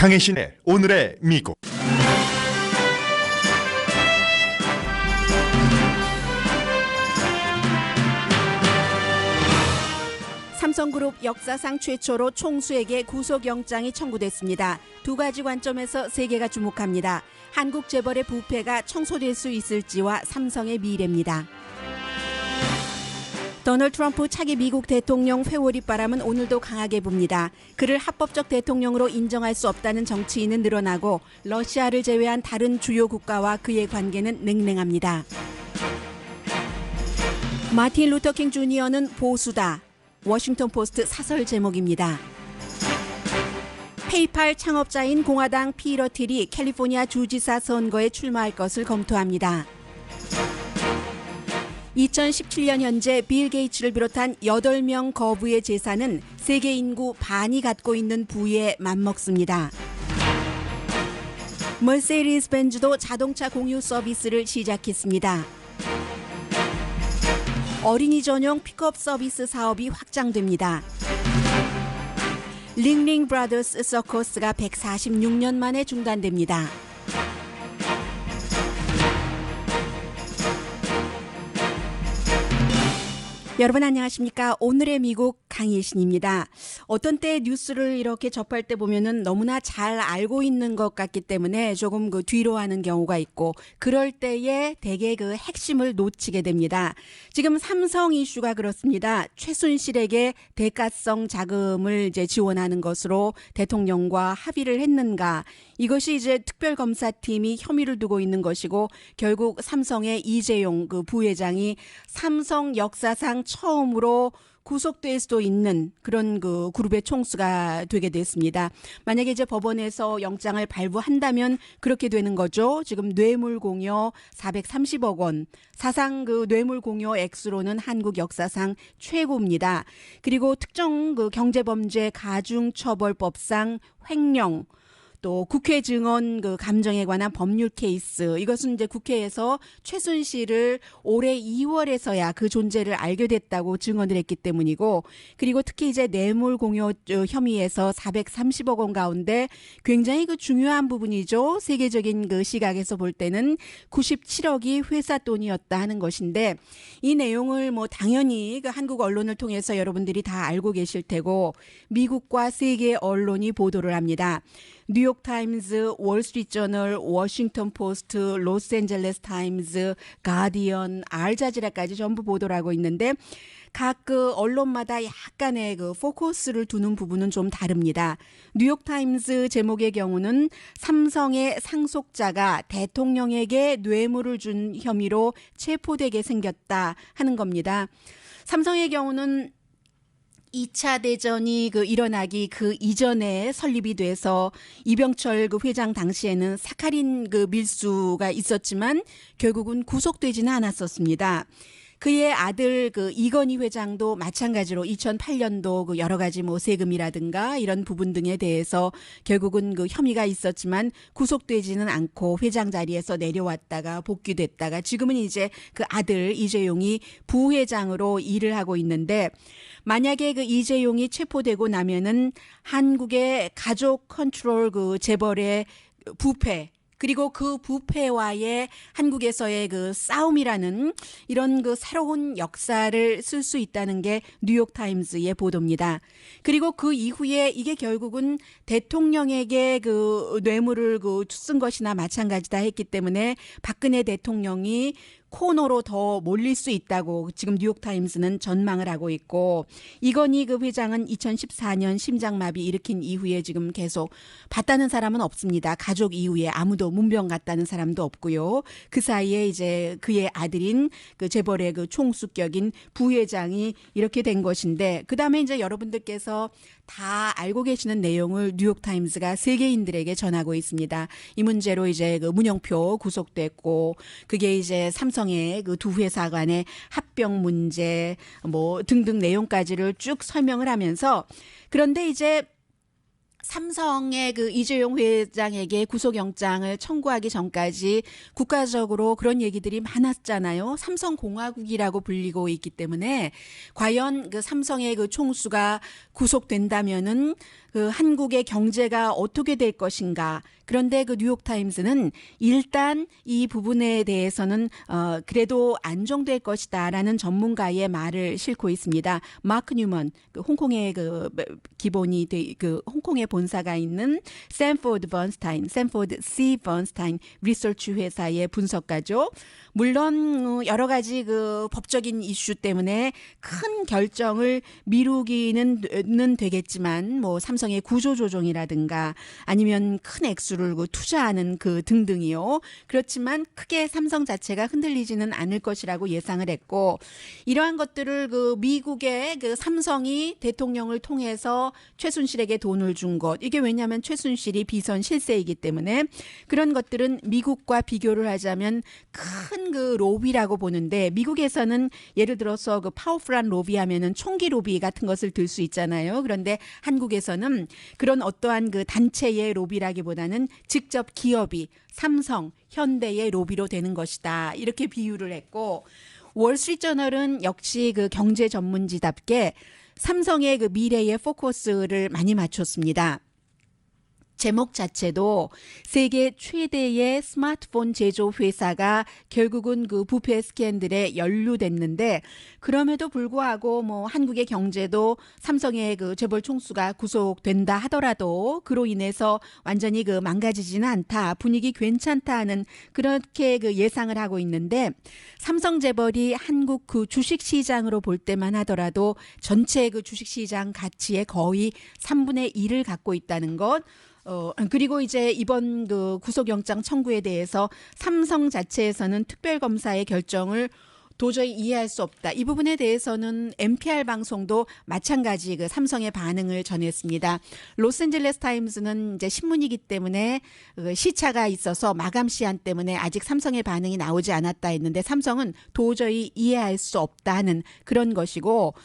강혜신의 오늘의 미국. 삼성그룹 역사상 최초로 총수에게 구속영장이 청구됐습니다. 두 가지 관점에서 세계가 주목합니다. 한국 재벌의 부패가 청소될 수 있을지와 삼성의 미래입니다. 도널드 트럼프 차기 미국 대통령 회오리 바람은 오늘도 강하게 붑니다. 그를 합법적 대통령으로 인정할 수 없다는 정치인은 늘어나고 러시아를 제외한 다른 주요 국가와 그의 관계는 냉랭합니다. 마틴 루터킹 주니어는 보수다. 워싱턴 포스트 사설 제목입니다. 페이팔 창업자인 공화당 피터 틸이 캘리포니아 주지사 선거에 출마할 것을 검토합니다. 2017년 현재 빌 게이츠를 비롯한 8명 거부의 재산은 세계 인구 반이 갖고 있는 부에 맞먹습니다. 머세디스 벤츠도 자동차 공유 서비스를 시작했습니다. 어린이 전용 픽업 서비스 사업이 확장됩니다. 링링 브라더스 서커스가 146년 만에 중단됩니다. 여러분 안녕하십니까? 오늘의 미국 강혜신입니다. 어떤 때 뉴스를 이렇게 접할 때 보면은 너무나 잘 알고 있는 것 같기 때문에 조금 뒤로 하는 경우가 있고 그럴 때에 대개 핵심을 놓치게 됩니다. 지금 삼성 이슈가 그렇습니다. 최순실에게 대가성 자금을 지원하는 것으로 대통령과 합의를 했는가? 이것이 특별검사팀이 혐의를 두고 있는 것이고 결국 삼성의 이재용 부회장이 삼성 역사상 처음으로 구속될 수도 있는 그런 그룹의 총수가 되게 됐습니다. 만약에 법원에서 영장을 발부한다면 그렇게 되는 거죠. 지금 뇌물공여 430억 원. 사상 뇌물공여 액수로는 한국 역사상 최고입니다. 그리고 특정 경제범죄 가중처벌법상 횡령, 또 국회 증언 감정에 관한 법률 케이스, 이것은 국회에서 최순실을 올해 2월에서야 그 존재를 알게 됐다고 증언을 했기 때문이고, 그리고 특히 뇌물 공여 혐의에서 430억 원 가운데 굉장히 중요한 부분이죠. 세계적인 시각에서 볼 때는 97억이 회사 돈이었다 하는 것인데, 이 내용을 당연히 한국 언론을 통해서 여러분들이 다 알고 계실 테고 미국과 세계 언론이 보도를 합니다. 뉴욕타임즈, 월스트리트저널, 워싱턴 포스트, 로스앤젤레스 타임즈, 가디언, 알자지라까지 전부 보도를 하고 있는데 각 언론마다 약간의 포커스를 두는 부분은 좀 다릅니다. 뉴욕타임즈 제목의 경우는 삼성의 상속자가 대통령에게 뇌물을 준 혐의로 체포되게 생겼다 하는 겁니다. 삼성의 경우는 2차 대전이 일어나기 이전에 설립이 돼서 이병철 회장 당시에는 사카린 밀수가 있었지만 결국은 구속되지는 않았었습니다. 그의 아들 이건희 회장도 마찬가지로 2008년도 여러 가지 세금이라든가 이런 부분 등에 대해서 결국은 혐의가 있었지만 구속되지는 않고 회장 자리에서 내려왔다가 복귀됐다가 지금은 그 아들 이재용이 부회장으로 일을 하고 있는데, 만약에 이재용이 체포되고 나면은 한국의 가족 컨트롤 재벌의 부패, 그리고 그 부패와의 한국에서의 싸움이라는 이런 새로운 역사를 쓸 수 있다는 게 뉴욕타임즈의 보도입니다. 그리고 그 이후에 이게 결국은 대통령에게 뇌물을 쓴 것이나 마찬가지다 했기 때문에 박근혜 대통령이 코너로 더 몰릴 수 있다고 지금 뉴욕타임스는 전망을 하고 있고, 이건희 회장은 2014년 심장마비 일으킨 이후에 지금 계속 봤다는 사람은 없습니다. 가족 이후에 아무도 문병 갔다는 사람도 없고요. 그 사이에 그의 아들인 재벌의 총수격인 부회장이 이렇게 된 것인데, 그 다음에 여러분들께서 다 알고 계시는 내용을 뉴욕타임스가 세계인들에게 전하고 있습니다. 이 문제로 문영표 구속됐고, 그게 삼성의 두 회사 간의 합병 문제 등등 내용까지를 쭉 설명을 하면서, 그런데 삼성의 그 이재용 회장에게 구속영장을 청구하기 전까지 국가적으로 그런 얘기들이 많았잖아요. 삼성공화국이라고 불리고 있기 때문에 과연 그 삼성의 그 총수가 구속된다면은 그 한국의 경제가 어떻게 될 것인가. 그런데 그 뉴욕타임스는 일단 이 부분에 대해서는 그래도 안정될 것이다라는 전문가의 말을 싣고 있습니다. 마크 뉴먼, 그 홍콩의 그 기본이 그 홍콩의 본사가 있는 샌포드 C 번스타인 리서치 회사의 분석가죠. 물론 여러 가지 그 법적인 이슈 때문에 큰 결정을 미루기는 되겠지만 뭐 삼성의 구조조정이라든가 아니면 큰 액수를 투자하는 그 등등이요. 그렇지만 크게 삼성 자체가 흔들리지는 않을 것이라고 예상을 했고 이러한 것들을 그 미국의 그 삼성이 대통령을 통해서 최순실에게 돈을 준 것 이게 왜냐하면 최순실이 비선 실세이기 때문에 그런 것들은 미국과 비교를 하자면 큰 그 로비라고 보는데 미국에서는 예를 들어서 그 파워풀한 로비하면은 총기 로비 같은 것을 들 수 있잖아요. 그런데 한국에서는 그런 어떠한 그 단체의 로비라기보다는 직접 기업이 삼성, 현대의 로비로 되는 것이다. 이렇게 비유를 했고 월스트리트저널은 역시 그 경제 전문지답게 삼성의 그 미래의 포커스를 많이 맞췄습니다. 제목 자체도 세계 최대의 스마트폰 제조 회사가 결국은 그 부패 스캔들에 연루됐는데 그럼에도 불구하고 뭐 한국의 경제도 삼성의 그 재벌 총수가 구속된다 하더라도 그로 인해서 완전히 그 망가지지는 않다. 분위기 괜찮다 하는 그렇게 그 예상을 하고 있는데 삼성 재벌이 한국 그 주식 시장으로 볼 때만 하더라도 전체 그 주식 시장 가치의 거의 3분의 1을 갖고 있다는 것. 그리고 이제 이번 그 구속영장 청구에 대해서 삼성 자체에서는 특별검사의 결정을 도저히 이해할 수 없다. 이 부분에 대해서는 NPR 방송도 마찬가지 그 삼성의 반응을 전했습니다. 로스앤젤레스 타임스는 이제 신문이기 때문에 시차가 있어서 마감 시한 때문에 아직 삼성의 반응이 나오지 않았다 했는데 삼성은 도저히 이해할 수 없다는 그런 것이고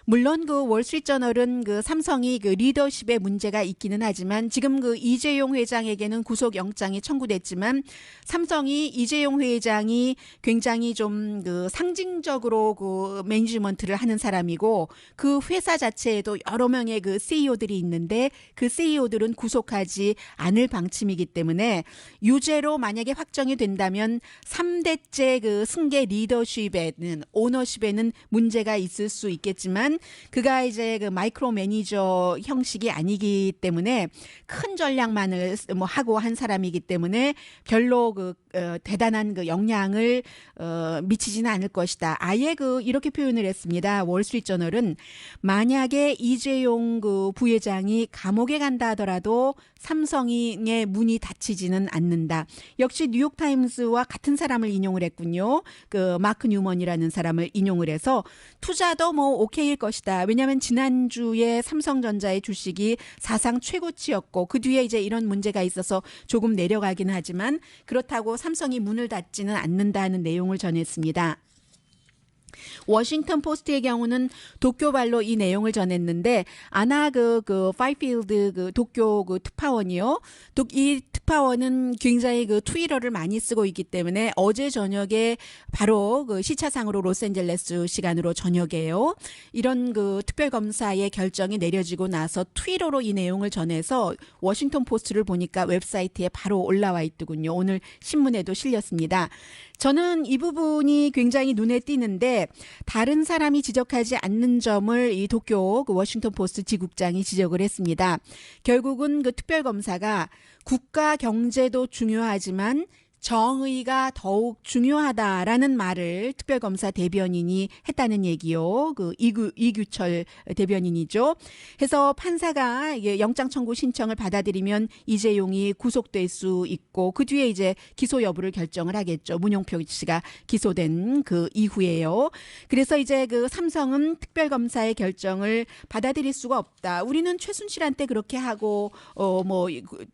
물론 그 월스트리트저널은 그 삼성이 그 리더십에 문제가 있기는 하지만 지금 그 이재용 회장에게는 구속영장이 청구됐지만 삼성이 이재용 회장이 굉장히 좀 그 상징적으로 그 매니지먼트를 하는 사람이고 그 회사 자체에도 여러 명의 그 CEO들이 있는데 그 CEO들은 구속하지 않을 방침이기 때문에 유죄로 만약에 확정이 된다면 3대째 그 승계 리더십에는 오너십에는 문제가 있을 수 있겠지만 그가 이제 그 마이크로 매니저 형식이 아니기 때문에 큰 전략만을 뭐 하고 한 사람이기 때문에 별로 그 대단한 그 영향을 미치지는 않을 것이다. 아예 그 이렇게 표현을 했습니다. 월스트리트저널은 만약에 이재용 그 부회장이 감옥에 간다 하더라도 삼성의 문이 닫히지는 않는다. 역시 뉴욕타임스와 같은 사람을 인용을 했군요. 그 마크 뉴먼이라는 사람을 인용을 해서 투자도 뭐 오케이일 것이다. 왜냐하면 지난주에 삼성전자의 주식이 사상 최고치였고 그 뒤에 이제 이런 문제가 있어서 조금 내려가긴 하지만 그렇다고 삼성이 문을 닫지는 않는다는 내용을 전했습니다. 워싱턴 포스트의 경우는 도쿄발로 이 내용을 전했는데 아나 그 파이필드 그 도쿄 그 특파원이요. 이 특파원은 굉장히 그 트위터를 많이 쓰고 있기 때문에 어제 저녁에 바로 그 시차상으로 로스앤젤레스 시간으로 저녁에요. 이런 그 특별검사의 결정이 내려지고 나서 트위터로 이 내용을 전해서 워싱턴 포스트를 보니까 웹사이트에 바로 올라와 있더군요. 오늘 신문에도 실렸습니다. 저는 이 부분이 굉장히 눈에 띄는데 다른 사람이 지적하지 않는 점을 이 도쿄 그 워싱턴 포스트 지국장이 지적을 했습니다. 결국은 그 특별검사가 국가 경제도 중요하지만 정의가 더욱 중요하다라는 말을 특별검사 대변인이 했다는 얘기요. 그 이규철 대변인이죠. 해서 판사가 영장 청구 신청을 받아들이면 이재용이 구속될 수 있고 그 뒤에 이제 기소 여부를 결정을 하겠죠. 문용표 씨가 기소된 그 이후에요. 그래서 이제 그 삼성은 특별검사의 결정을 받아들일 수가 없다. 우리는 최순실한테 그렇게 하고 뭐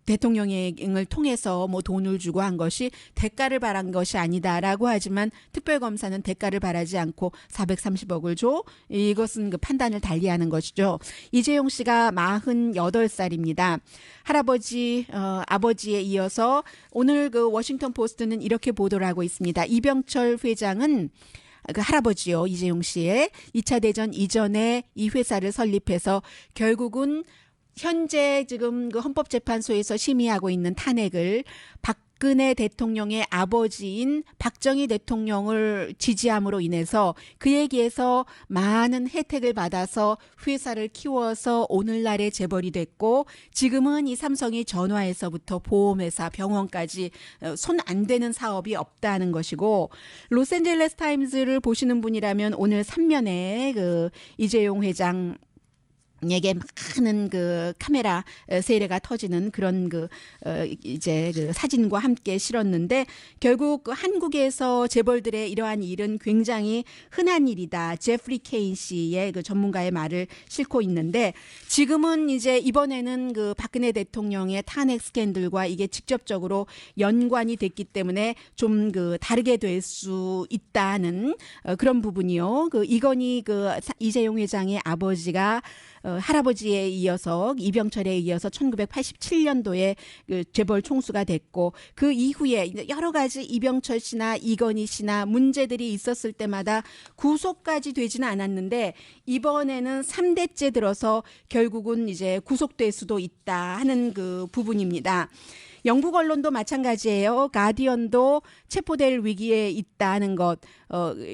대통령을 통해서 뭐 돈을 주고 한 것이 대가를 바란 것이 아니다라고 하지만 특별검사는 대가를 바라지 않고 430억을 줘. 이것은 그 판단을 달리하는 것이죠. 이재용 씨가 48살입니다. 아버지에 이어서 오늘 그 워싱턴 포스트는 이렇게 보도를 하고 있습니다. 이병철 회장은 그 할아버지요, 이재용 씨의 2차 대전 이전에 이 회사를 설립해서 결국은 현재 지금 그 헌법재판소에서 심의하고 있는 탄핵을 박근혜 대통령의 아버지인 박정희 대통령을 지지함으로 인해서 그에 비해서 많은 혜택을 받아서 회사를 키워서 오늘날의 재벌이 됐고 지금은 이 삼성이 전화에서부터 보험회사, 병원까지 손 안 대는 사업이 없다는 것이고 로스앤젤레스 타임즈를 보시는 분이라면 오늘 3면에 그 이재용 회장 에게 많은 그 카메라 세례가 터지는 그런 이제 그 사진과 함께 실었는데 결국 그 한국에서 재벌들의 이러한 일은 굉장히 흔한 일이다. 제프리 케인 씨의 그 전문가의 말을 싣고 있는데 지금은 이제 이번에는 그 박근혜 대통령의 탄핵 스캔들과 이게 직접적으로 연관이 됐기 때문에 좀 그 다르게 될 수 있다는 그런 부분이요. 그 이건희 그 이재용 회장의 아버지가 할아버지에 이어서 이병철에 이어서 1987년도에 그 재벌 총수가 됐고 그 이후에 여러 가지 이병철 씨나 이건희 씨나 문제들이 있었을 때마다 구속까지 되지는 않았는데 이번에는 3대째 들어서 결국은 이제 구속될 수도 있다 하는 그 부분입니다. 영국 언론도 마찬가지예요. 가디언도 체포될 위기에 있다는 것.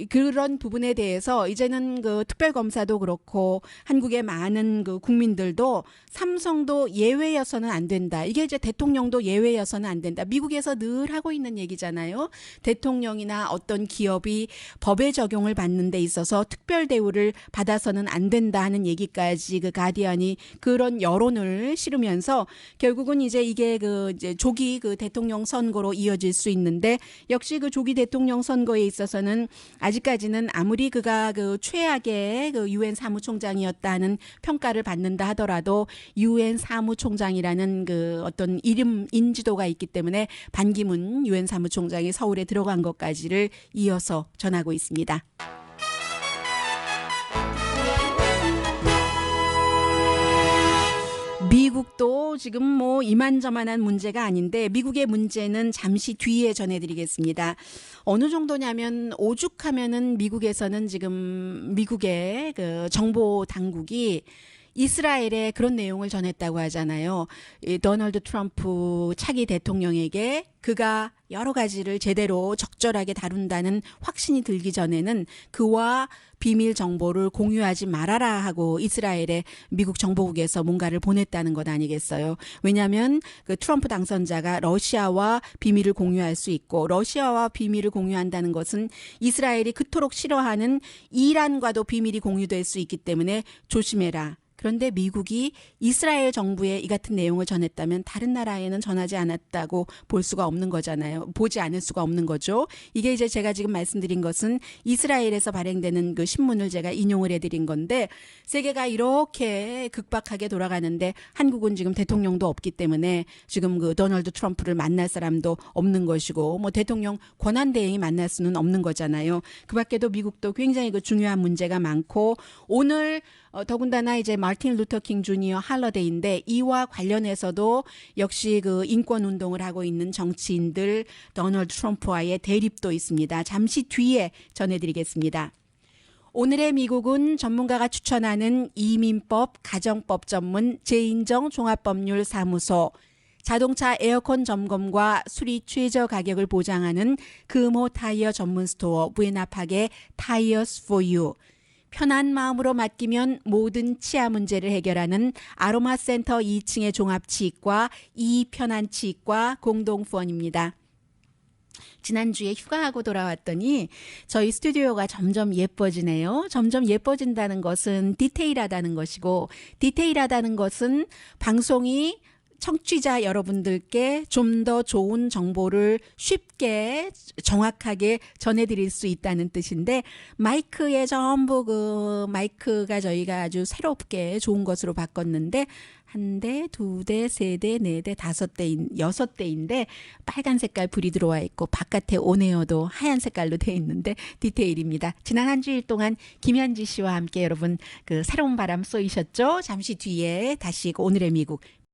그런 부분에 대해서 이제는 그 특별검사도 그렇고 한국의 많은 그 국민들도 삼성도 예외여서는 안 된다. 이게 이제 대통령도 예외여서는 안 된다. 미국에서 늘 하고 있는 얘기잖아요. 대통령이나 어떤 기업이 법의 적용을 받는 데 있어서 특별 대우를 받아서는 안 된다 하는 얘기까지 그 가디언이 그런 여론을 실으면서 결국은 이제 이게 그 이제 조기 그 대통령 선거로 이어질 수 있는데 역시 그 조기 대통령 선거에 있어서는 아직까지는 아무리 그가 그 최악의 그 유엔 사무총장이었다는 평가를 받는다 하더라도 유엔 사무총장이라는 그 어떤 이름 인지도가 있기 때문에 반기문 유엔 사무총장이 서울에 들어간 것까지를 이어서 전하고 있습니다. 미국도 지금 뭐 이만저만한 문제가 아닌데 미국의 문제는 잠시 뒤에 전해드리겠습니다. 어느 정도냐면 오죽하면은 미국에서는 지금 미국의 그 정보 당국이 이스라엘에 그런 내용을 전했다고 하잖아요. 이 도널드 트럼프 차기 대통령에게 그가 여러 가지를 제대로 적절하게 다룬다는 확신이 들기 전에는 그와 비밀 정보를 공유하지 말아라 하고 이스라엘에 미국 정보국에서 뭔가를 보냈다는 것 아니겠어요. 왜냐하면 그 트럼프 당선자가 러시아와 비밀을 공유할 수 있고 러시아와 비밀을 공유한다는 것은 이스라엘이 그토록 싫어하는 이란과도 비밀이 공유될 수 있기 때문에 조심해라. 그런데 미국이 이스라엘 정부에 이 같은 내용을 전했다면 다른 나라에는 전하지 않았다고 볼 수가 없는 거잖아요. 보지 않을 수가 없는 거죠. 이게 이제 제가 지금 말씀드린 것은 이스라엘에서 발행되는 그 신문을 제가 인용을 해드린 건데 세계가 이렇게 급박하게 돌아가는데 한국은 지금 대통령도 없기 때문에 지금 그 도널드 트럼프를 만날 사람도 없는 것이고 뭐 대통령 권한대행이 만날 수는 없는 거잖아요. 그 밖에도 미국도 굉장히 그 중요한 문제가 많고 오늘 더군다나 이제 마틴 루터 킹 주니어 할러데이인데 이와 관련해서도 역시 그 인권 운동을 하고 있는 정치인들 도널드 트럼프와의 대립도 있습니다. 잠시 뒤에 전해드리겠습니다. 오늘의 미국은 전문가가 추천하는 이민법, 가정법 전문 재인정 종합법률사무소, 자동차 에어컨 점검과 수리 최저 가격을 보장하는 금호 타이어 전문 스토어 부에나팍의 Tires for You, 편한 마음으로 맡기면 모든 치아 문제를 해결하는 아로마 센터 2층의 종합치과 이편한치과 공동 후원입니다. 지난주에 휴가하고 돌아왔더니 저희 스튜디오가 점점 예뻐지네요. 점점 예뻐진다는 것은 디테일하다는 것이고 디테일하다는 것은 방송이 청취자 여러분들께 좀 더 좋은 정보를 쉽게 정확하게 전해드릴 수 있다는 뜻인데 마이크에 전부 그 마이크가 저희가 아주 새롭게 좋은 것으로 바꿨는데 한 대, 두 대, 세 대, 네 대, 다섯 대, 여섯 대인데 빨간 색깔 불이 들어와 있고 바깥에 오네어도 하얀 색깔로 돼 있는데 디테일입니다. 지난 한 주일 동안 김현지 씨와 함께 여러분 그 새로운 바람 쏘이셨죠? 잠시 뒤에 다시 오늘의 미국